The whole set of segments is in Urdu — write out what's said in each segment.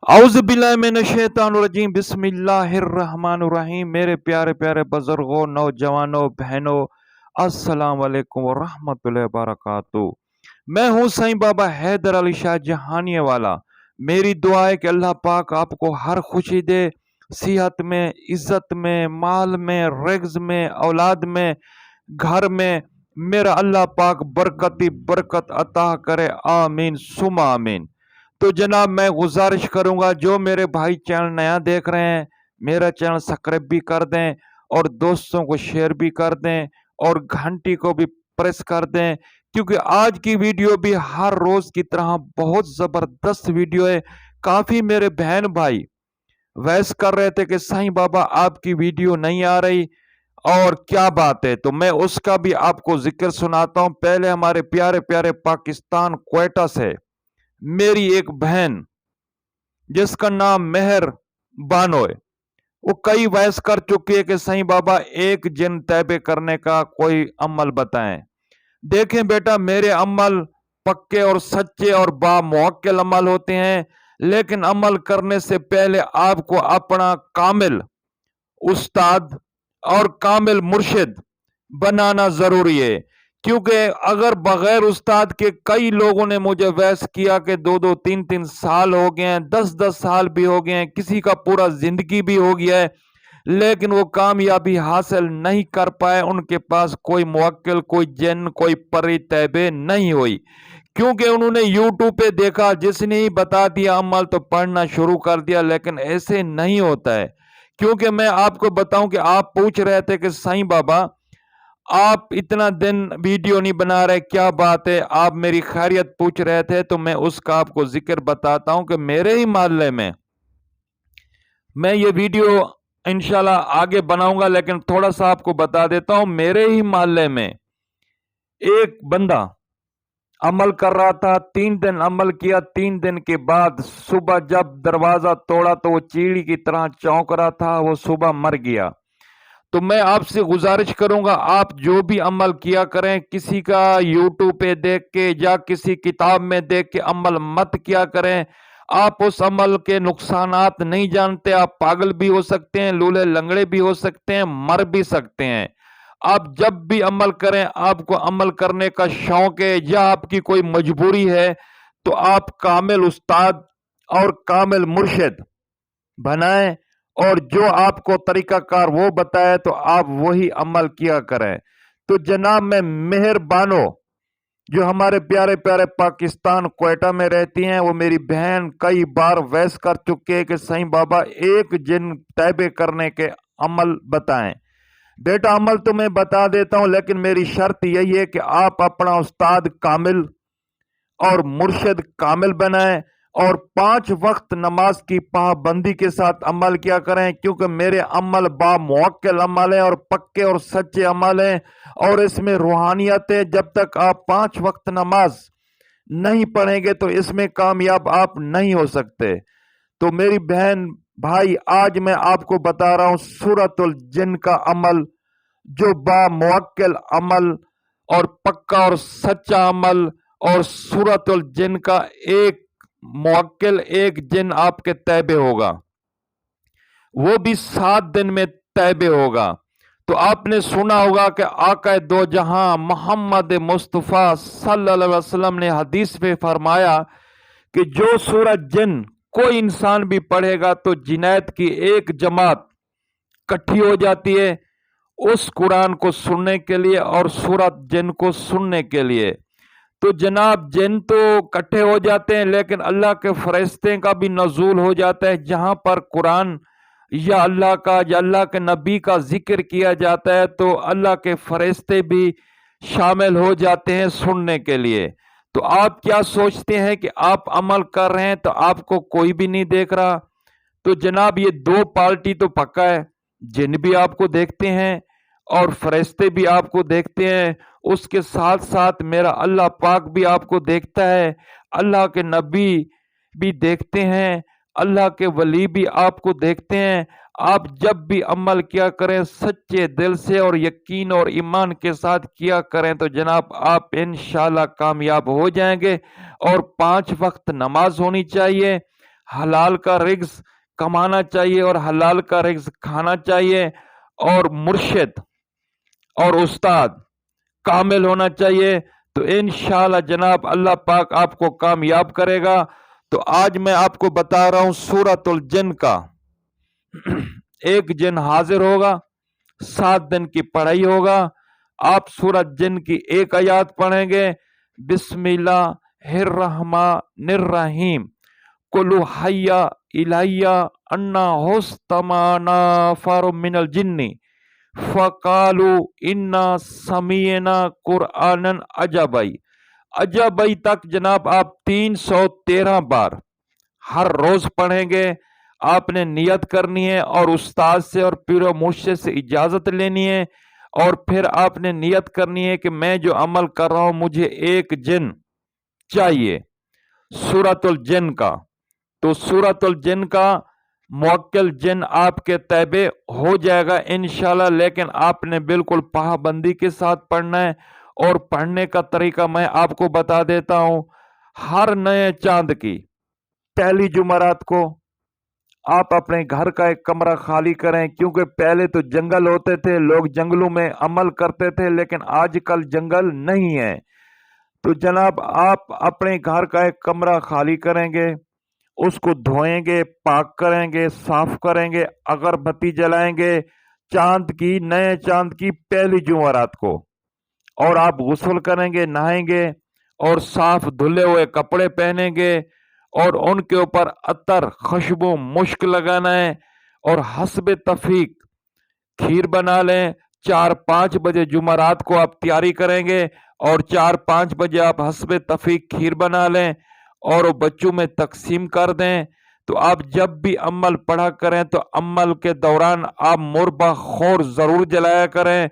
اعوذ باللہ من الشیطان الرجیم بسم اللہ الرحمن الرحیم۔ میرے پیارے پیارے بزرگوں، نوجوانوں، بہنوں، السلام علیکم ورحمۃ اللہ وبرکاتہ۔ میں ہوں سائیں بابا حیدر علی شاہ جہانیے والا۔ میری دعا ہے کہ اللہ پاک آپ کو ہر خوشی دے، صحت میں، عزت میں، مال میں، رزق میں، اولاد میں، گھر میں۔ میرا اللہ پاک برکتی برکت عطا کرے، آمین ثم آمین۔ تو جناب میں گزارش کروں گا، جو میرے بھائی چینل نیا دیکھ رہے ہیں، میرا چینل سبسکرائب بھی کر دیں اور دوستوں کو شیئر بھی کر دیں اور گھنٹی کو بھی پریس کر دیں، کیونکہ آج کی ویڈیو بھی ہر روز کی طرح بہت زبردست ویڈیو ہے۔ کافی میرے بہن بھائی ویس کر رہے تھے کہ سائیں بابا آپ کی ویڈیو نہیں آ رہی اور کیا بات ہے، تو میں اس کا بھی آپ کو ذکر سناتا ہوں۔ پہلے ہمارے پیارے پیارے پاکستان کوئٹہ سے میری ایک بہن جس کا نام مہر بانو ہے، وہ کئی وائس کر چکی ہے کہ سائیں بابا ایک جن تیبے کرنے کا کوئی عمل بتائیں۔ دیکھیں بیٹا، میرے عمل پکے اور سچے اور باموکل عمل ہوتے ہیں، لیکن عمل کرنے سے پہلے آپ کو اپنا کامل استاد اور کامل مرشد بنانا ضروری ہے، کیونکہ اگر بغیر استاد کے کئی لوگوں نے مجھے ویس کیا کہ 2 3 سال ہو گئے ہیں، 10 سال بھی ہو گئے ہیں، کسی کا پورا زندگی بھی ہو گیا ہے، لیکن وہ کامیابی حاصل نہیں کر پائے۔ ان کے پاس کوئی موکل، کوئی جن، کوئی پری تیبے نہیں ہوئی، کیونکہ انہوں نے یوٹیوب پہ دیکھا، جس نے ہی بتا دیا عمل تو پڑھنا شروع کر دیا، لیکن ایسے نہیں ہوتا ہے۔ کیونکہ میں آپ کو بتاؤں کہ آپ پوچھ رہے تھے کہ سائیں بابا آپ اتنا دن ویڈیو نہیں بنا رہے، کیا بات ہے؟ آپ میری خیریت پوچھ رہے تھے، تو میں اس کا آپ کو ذکر بتاتا ہوں کہ میرے ہی محلے میں یہ ویڈیو انشاءاللہ آگے بناؤں گا، لیکن تھوڑا سا آپ کو بتا دیتا ہوں۔ میرے ہی محلے میں ایک بندہ عمل کر رہا تھا، 3 دن عمل کیا، 3 دن کے بعد صبح جب دروازہ توڑا تو وہ چیڑی کی طرح چونک رہا تھا، وہ صبح مر گیا۔ تو میں آپ سے گزارش کروں گا، آپ جو بھی عمل کیا کریں، کسی کا یوٹیوب پہ دیکھ کے یا کسی کتاب میں دیکھ کے عمل مت کیا کریں۔ آپ اس عمل کے نقصانات نہیں جانتے، آپ پاگل بھی ہو سکتے ہیں، لولے لنگڑے بھی ہو سکتے ہیں، مر بھی سکتے ہیں۔ آپ جب بھی عمل کریں، آپ کو عمل کرنے کا شوق ہے یا آپ کی کوئی مجبوری ہے، تو آپ کامل استاد اور کامل مرشد بنائیں، اور جو آپ کو طریقہ کار وہ بتائے تو آپ وہی عمل کیا کریں۔ تو جناب میں مہر بانو، جو ہمارے پیارے پیارے پاکستان کوئٹہ میں رہتی ہیں، وہ میری بہن کئی بار ویس کر چکے کہ سائیں بابا ایک جن تیبے کرنے کے عمل بتائیں۔ بیٹا عمل تو میں بتا دیتا ہوں، لیکن میری شرط یہی ہے کہ آپ اپنا استاد کامل اور مرشد کامل بنائیں، اور 5 وقت نماز کی پابندی کے ساتھ عمل کیا کریں، کیونکہ میرے عمل باموکل عمل ہیں اور پکے اور سچے عمل ہیں، اور اس میں روحانیت ہے۔ جب تک آپ 5 وقت نماز نہیں پڑھیں گے تو اس میں کامیاب آپ نہیں ہو سکتے۔ تو میری بہن بھائی، آج میں آپ کو بتا رہا ہوں سورۃ الجن کا عمل، جو باموکل عمل اور پکا اور سچا عمل، اور سورۃ الجن کا ایک موکل، ایک جن آپ کے تیبے ہوگا، وہ بھی 7 دن میں تیبے ہوگا۔ تو آپ نے سنا ہوگا کہ آقا دو جہاں محمد مصطفیٰ صلی اللہ علیہ وسلم نے حدیث میں فرمایا کہ جو سورۃ جن کوئی انسان بھی پڑھے گا تو جنات کی ایک جماعت کٹھی ہو جاتی ہے اس قرآن کو سننے کے لیے اور سورۃ جن کو سننے کے لیے۔ تو جناب جن تو کٹھے ہو جاتے ہیں، لیکن اللہ کے فرشتے کا بھی نزول ہو جاتا ہے، جہاں پر قرآن یا اللہ کا یا اللہ کے نبی کا ذکر کیا جاتا ہے تو اللہ کے فرشتے بھی شامل ہو جاتے ہیں سننے کے لیے۔ تو آپ کیا سوچتے ہیں کہ آپ عمل کر رہے ہیں تو آپ کو کوئی بھی نہیں دیکھ رہا؟ تو جناب یہ 2 پارٹی تو پکا ہے، جن بھی آپ کو دیکھتے ہیں اور فرشتے بھی آپ کو دیکھتے ہیں، اس کے ساتھ ساتھ میرا اللہ پاک بھی آپ کو دیکھتا ہے، اللہ کے نبی بھی دیکھتے ہیں، اللہ کے ولی بھی آپ کو دیکھتے ہیں۔ آپ جب بھی عمل کیا کریں سچے دل سے اور یقین اور ایمان کے ساتھ کیا کریں تو جناب آپ انشاءاللہ کامیاب ہو جائیں گے۔ اور 5 وقت نماز ہونی چاہیے، حلال کا رزق کمانا چاہیے اور حلال کا رزق کھانا چاہیے، اور مرشد اور استاد کامل ہونا چاہیے، تو انشاءاللہ جناب اللہ پاک آپ کو کامیاب کرے گا۔ تو آج میں آپ کو بتا رہا ہوں سورۃ الجن کا ایک جن حاضر ہوگا، 7 دن کی پڑھائی ہوگا۔ آپ سورۃ جن کی ایک آیات پڑھیں گے، بسم اللہ الرحمن الرحیم، قل اوحی الی انا استمع نفر من الجن فقالوا انا سمعنا قرآنا عجبا۔ عجبا تک جناب آپ 313 بار ہر روز پڑھیں گے۔ آپ نے نیت کرنی ہے اور استاد سے اور پیر و مرشد سے اجازت لینی ہے، اور پھر آپ نے نیت کرنی ہے کہ میں جو عمل کر رہا ہوں مجھے ایک جن چاہیے سورۃ الجن کا۔ تو سورۃ الجن کا موکل جن آپ کے تابع ہو جائے گا انشاءاللہ، لیکن آپ نے بالکل پابندی کے ساتھ پڑھنا ہے، اور پڑھنے کا طریقہ میں آپ کو بتا دیتا ہوں۔ ہر نئے چاند کی پہلی جمعرات کو آپ اپنے گھر کا ایک کمرہ خالی کریں، کیونکہ پہلے تو جنگل ہوتے تھے، لوگ جنگلوں میں عمل کرتے تھے، لیکن آج کل جنگل نہیں ہے۔ تو جناب آپ اپنے گھر کا ایک کمرہ خالی کریں گے، اس کو دھوئیں گے، پاک کریں گے، صاف کریں گے، اگربتی جلائیں گے نئے چاند کی پہلی جمعرات کو، اور آپ غسل کریں گے، نہائیں گے، اور صاف دھلے ہوئے کپڑے پہنیں گے، اور ان کے اوپر عطر، خوشبو، مشک لگانا ہے، اور حسب تفریق کھیر بنا لیں۔ 4-5 بجے جمعرات کو آپ تیاری کریں گے، اور 4-5 بجے آپ حسب تفریق کھیر بنا لیں اور بچوں میں تقسیم کر دیں۔ تو آپ جب بھی عمل پڑھا کریں تو عمل کے دوران آپ مربع خور ضرور جلایا کریں،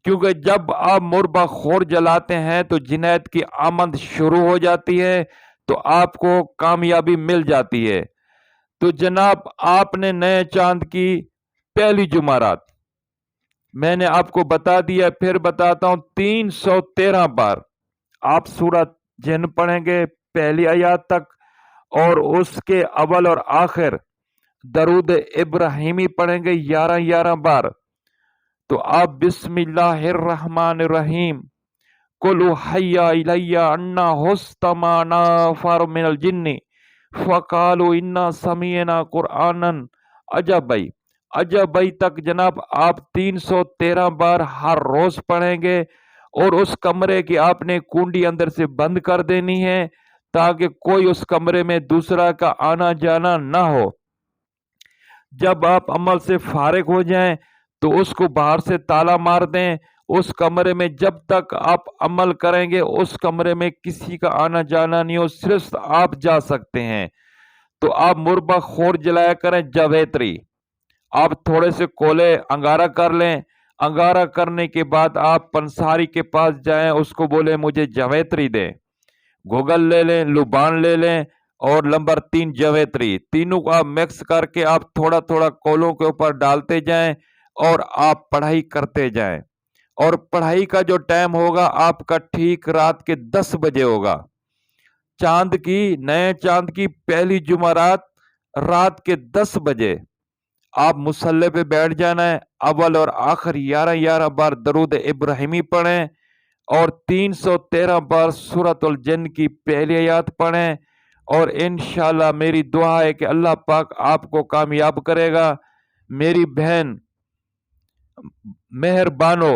کیونکہ جب آپ مربع خور جلاتے ہیں تو جنات کی آمد شروع ہو جاتی ہے، تو آپ کو کامیابی مل جاتی ہے۔ تو جناب آپ نے نئے چاند کی پہلی جمعرات میں نے آپ کو بتا دیا، پھر بتاتا ہوں 313 بار آپ سورۃ جن پڑھیں گے پہلی آیات تک، اور اس کے اول اور آخر درود ابراہیمی پڑھیں گے 11 بار۔ تو آپ بسم اللہ الرحمن الرحیم، قل اوحی الی انا استمع نفر من الجن فقالوا انا سمعنا قرآنا عجبا، عجبا تک جناب آپ 313 بار ہر روز پڑھیں گے، اور اس کمرے کی آپ نے کنڈی اندر سے بند کر دینی ہے، تاکہ کوئی اس کمرے میں دوسرا کا آنا جانا نہ ہو۔ جب آپ عمل سے فارغ ہو جائیں تو اس کو باہر سے تالا مار دیں۔ اس کمرے میں جب تک آپ عمل کریں گے اس کمرے میں کسی کا آنا جانا نہیں ہو، صرف آپ جا سکتے ہیں۔ تو آپ مربع خور جلایا کریں، جویتری آپ تھوڑے سے کولے انگارہ کر لیں، انگارہ کرنے کے بعد آپ پنساری کے پاس جائیں، اس کو بولے مجھے جویتری دیں، گوگل لے لیں، لبان لے لیں، اور نمبر 3 جویتری، تینوں کو آپ مکس کر کے آپ تھوڑا تھوڑا کولوں کے اوپر ڈالتے جائیں، اور آپ پڑھائی کرتے جائیں۔ اور پڑھائی کا جو ٹائم ہوگا آپ کا ٹھیک رات کے 10 بجے ہوگا۔ نئے چاند کی پہلی جمعرات رات کے 10 بجے آپ مصلی پہ بیٹھ جانا ہے، اول اور آخر 11 بار درود ابراہیمی پڑھیں، اور 313 بار سورۃ الجن کی پہلی آیات پڑھیں، اور انشاءاللہ میری دعا ہے کہ اللہ پاک آپ کو کامیاب کرے گا۔ میری بہن مہربانو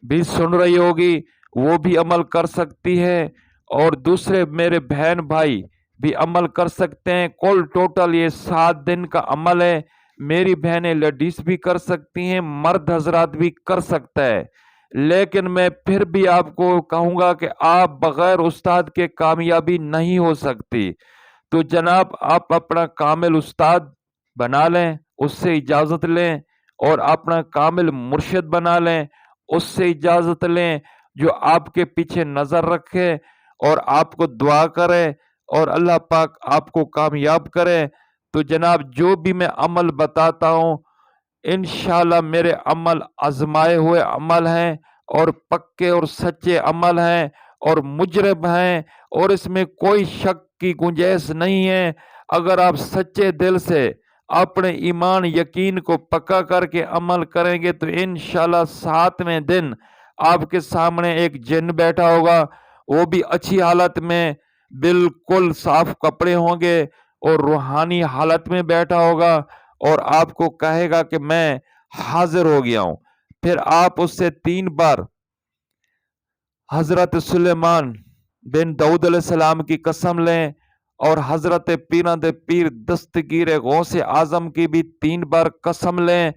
بھی سن رہی ہوگی، وہ بھی عمل کر سکتی ہے، اور دوسرے میرے بہن بھائی بھی عمل کر سکتے ہیں۔ کل ٹوٹل یہ 7 دن کا عمل ہے۔ میری بہنیں لیڈیز بھی کر سکتی ہیں، مرد حضرات بھی کر سکتا ہے، لیکن میں پھر بھی آپ کو کہوں گا کہ آپ بغیر استاد کے کامیابی نہیں ہو سکتی۔ تو جناب آپ اپنا کامل استاد بنا لیں، اس سے اجازت لیں، اور اپنا کامل مرشد بنا لیں، اس سے اجازت لیں، جو آپ کے پیچھے نظر رکھے اور آپ کو دعا کرے، اور اللہ پاک آپ کو کامیاب کرے۔ تو جناب جو بھی میں عمل بتاتا ہوں انشاءاللہ میرے عمل آزمائے ہوئے عمل ہیں، اور پکے اور سچے عمل ہیں، اور مجرب ہیں، اور اس میں کوئی شک کی گنجائش نہیں ہے۔ اگر آپ سچے دل سے اپنے ایمان یقین کو پکا کر کے عمل کریں گے تو انشاءاللہ 7ویں دن آپ کے سامنے ایک جن بیٹھا ہوگا، وہ بھی اچھی حالت میں، بالکل صاف کپڑے ہوں گے اور روحانی حالت میں بیٹھا ہوگا، اور آپ کو کہے گا کہ میں حاضر ہو گیا ہوں۔ پھر آپ اس سے 3 بار حضرت سلیمان بن داؤد علیہ السلام کی قسم لیں، اور حضرت پیرند پیر دستگیر غوث اعظم کی بھی 3 بار قسم لیں،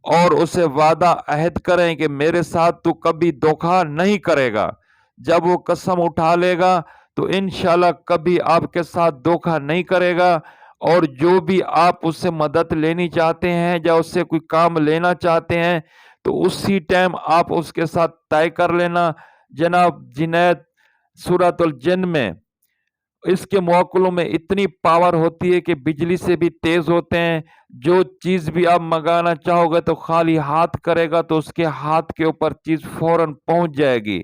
اور اسے وعدہ عہد کریں کہ میرے ساتھ تو کبھی دھوکہ نہیں کرے گا۔ جب وہ قسم اٹھا لے گا تو انشاءاللہ کبھی آپ کے ساتھ دھوکہ نہیں کرے گا، اور جو بھی آپ اس سے مدد لینی چاہتے ہیں یا اس سے کوئی کام لینا چاہتے ہیں تو اسی ٹائم آپ اس کے ساتھ طے کر لینا۔ جناب جنید سورۃ الجن میں اس کے موکلوں میں اتنی پاور ہوتی ہے کہ بجلی سے بھی تیز ہوتے ہیں، جو چیز بھی آپ منگانا چاہو گے تو خالی ہاتھ کرے گا تو اس کے ہاتھ کے اوپر چیز فوراً پہنچ جائے گی۔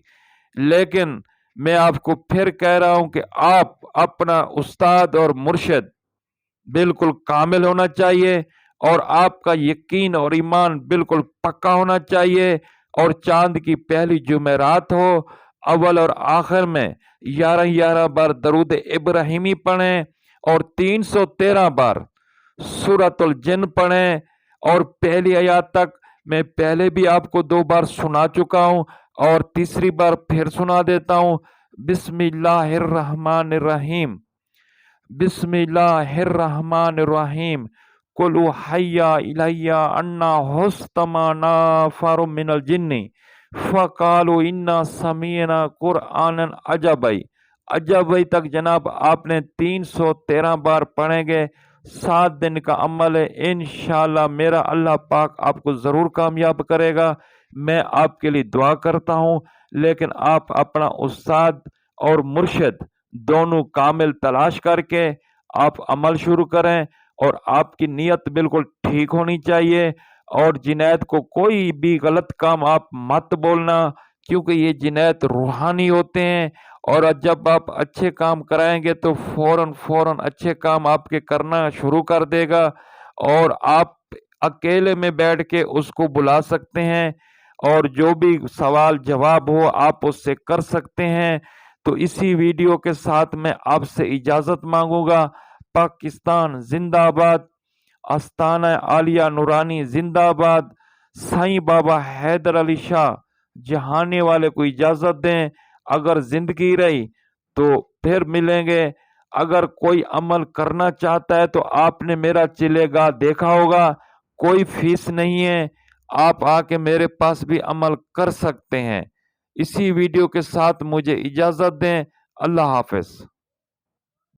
لیکن میں آپ کو پھر کہہ رہا ہوں کہ آپ اپنا استاد اور مرشد بالکل کامل ہونا چاہیے، اور آپ کا یقین اور ایمان بالکل پکا ہونا چاہیے، اور چاند کی پہلی جمعرات ہو، اول اور آخر میں 11 بار درود ابراہیمی پڑھیں، اور 313 بار سورۃ الجن پڑھیں، اور پہلی آیات تک میں پہلے بھی آپ کو 2 بار سنا چکا ہوں، اور تیسری بار پھر سنا دیتا ہوں۔ بسم اللہ الرحمن الرحیم، بسم اللہ الرحمن الرحیم، قل اوحی الی انہ استمع نفر من الجن فقالوا انا سمعنا قرآنا عجبا تک جناب آپ نے 313 بار پڑھیں گے۔ 7 دن کا عمل ہے، انشاءاللہ میرا اللہ پاک آپ کو ضرور کامیاب کرے گا۔ میں آپ کے لیے دعا کرتا ہوں، لیکن آپ اپنا استاد اور مرشد دونوں کامل تلاش کر کے آپ عمل شروع کریں، اور آپ کی نیت بالکل ٹھیک ہونی چاہیے، اور جنید کو کوئی بھی غلط کام آپ مت بولنا، کیونکہ یہ جنید روحانی ہوتے ہیں، اور جب آپ اچھے کام کرائیں گے تو فوراً اچھے کام آپ کے کرنا شروع کر دے گا، اور آپ اکیلے میں بیٹھ کے اس کو بلا سکتے ہیں، اور جو بھی سوال جواب ہو آپ اس سے کر سکتے ہیں۔ تو اسی ویڈیو کے ساتھ میں آپ سے اجازت مانگوں گا۔ پاکستان زندہ آباد، آستانہ عالیہ نورانی زندہ آباد، سائیں بابا حیدر علی شاہ جہانے والے کو اجازت دیں۔ اگر زندگی رہی تو پھر ملیں گے۔ اگر کوئی عمل کرنا چاہتا ہے تو آپ نے میرا چلے گا دیکھا ہوگا، کوئی فیس نہیں ہے، آپ آ کے میرے پاس بھی عمل کر سکتے ہیں۔ اسی ویڈیو کے ساتھ مجھے اجازت دیں۔ اللہ حافظ۔